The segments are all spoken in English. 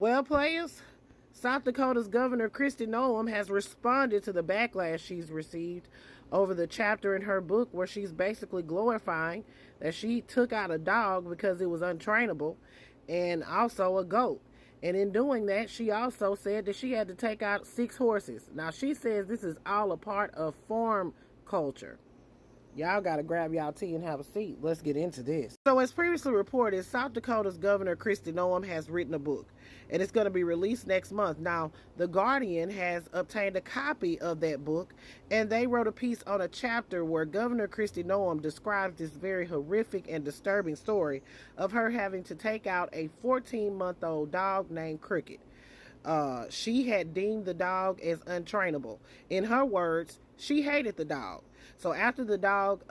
Well, players, South Dakota's Governor Kristi Noem has responded to the backlash she's received over the chapter in her book where she's basically glorifying that she took out a dog because it was untrainable and also a goat. And in doing that, she also said that she had to take out 6 horses. Now, she says this is all a part of farm culture. Y'all got to grab y'all tea and have a seat. Let's get into this. So as previously reported, South Dakota's Governor Kristi Noem has written a book, and it's going to be released next month. Now, The Guardian has obtained a copy of that book, and they wrote a piece on a chapter where Governor Kristi Noem describes this very horrific and disturbing story of her having to take out a 14-month-old dog named Cricket. She had deemed the dog as untrainable. In her words, she hated the dog. So after the dog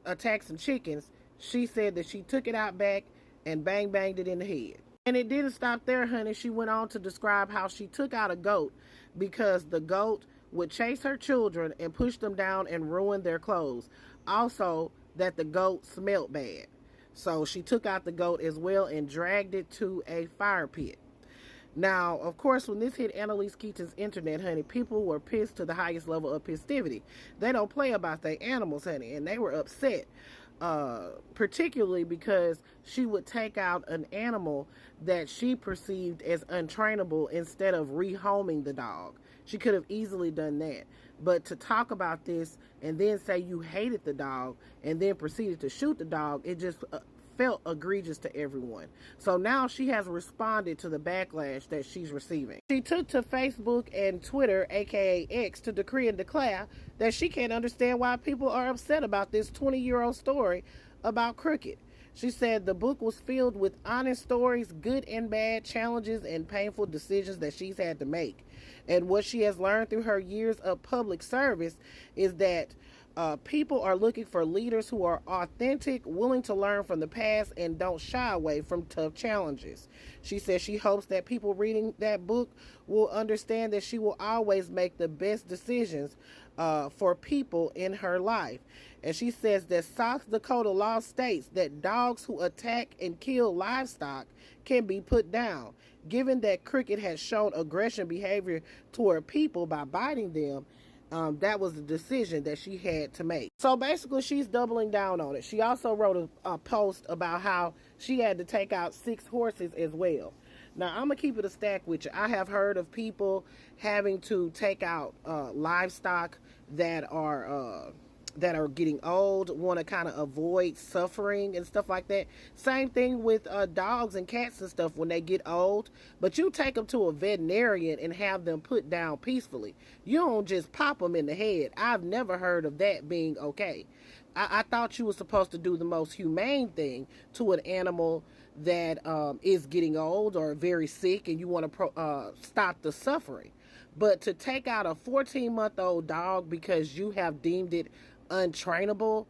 attacked some chickens, she said that she took it out back and banged it in the head. And it didn't stop there, honey. She went on to describe how she took out a goat because the goat would chase her children and push them down and ruin their clothes. Also, that the goat smelled bad. So she took out the goat as well and dragged it to a fire pit. Now, of course, when this hit Annalise Keaton's internet, honey, people were pissed to the highest level of festivity. They don't play about their animals, honey, and they were upset, particularly because she would take out an animal that she perceived as untrainable instead of rehoming the dog. She could have easily done that. But to talk about this and then say you hated the dog and then proceeded to shoot the dog, it just felt egregious to everyone. So now she has responded to the backlash that she's receiving. She took to Facebook and Twitter, aka X, to decree and declare that she can't understand why people are upset about this 20-year-old story about Cricket. She said the book was filled with honest stories, good and bad, challenges, and painful decisions that she's had to make. And what she has learned through her years of public service is that people are looking for leaders who are authentic, willing to learn from the past, and don't shy away from tough challenges. She says she hopes that people reading that book will understand that she will always make the best decisions for people in her life. And she says that South Dakota law states that dogs who attack and kill livestock can be put down. Given that Cricket has shown aggression behavior toward people by biting them, that was the decision that she had to make. So basically, she's doubling down on it. She also wrote a post about how she had to take out 6 horses as well. Now, I'm going to keep it a stack with you. I have heard of people having to take out livestock that are getting old, want to kind of avoid suffering and stuff like that. Same thing with dogs and cats and stuff when they get old. But you take them to a veterinarian and have them put down peacefully. You don't just pop them in the head. I've never heard of that being okay. I thought you were supposed to do the most humane thing to an animal that is getting old or very sick and you want to stop the suffering. But to take out a 14-month-old dog because you have deemed it untrainable,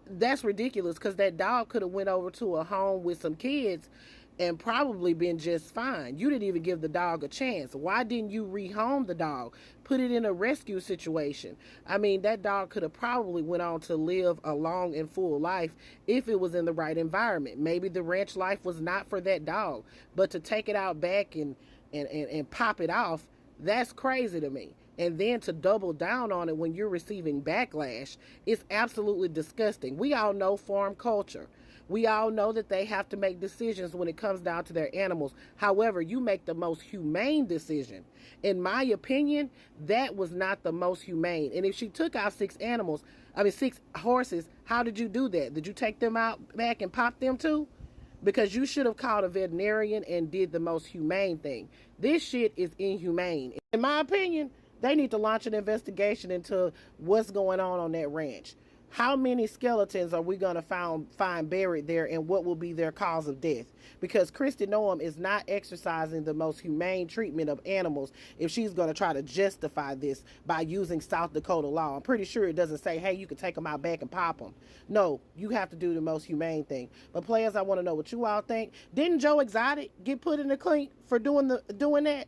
that's ridiculous, because that dog could have went over to a home with some kids and probably been just fine. You didn't even give the dog a chance. Why didn't you rehome the dog? Put it in a rescue situation. I mean, that dog could have probably went on to live a long and full life if it was in the right environment. Maybe the ranch life was not for that dog, but to take it out back and pop it off, that's crazy to me. And then to double down on it when you're receiving backlash, it's absolutely disgusting. We all know farm culture. We all know that they have to make decisions when it comes down to their animals. However, you make the most humane decision. In my opinion, that was not the most humane. And if she took out 6 horses, how did you do that? Did you take them out back and pop them too? Because you should have called a veterinarian and did the most humane thing. This shit is inhumane. In my opinion, they need to launch an investigation into what's going on that ranch. How many skeletons are we going to find buried there, and what will be their cause of death? Because Kristi Noem is not exercising the most humane treatment of animals if she's going to try to justify this by using South Dakota law. I'm pretty sure it doesn't say, hey, you can take them out back and pop them. No, you have to do the most humane thing. But players, I want to know what you all think. Didn't Joe Exotic get put in the clink for doing that?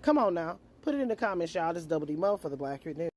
Come on now. Put it in the comments, y'all. This is Double D Mo for the Black Street News.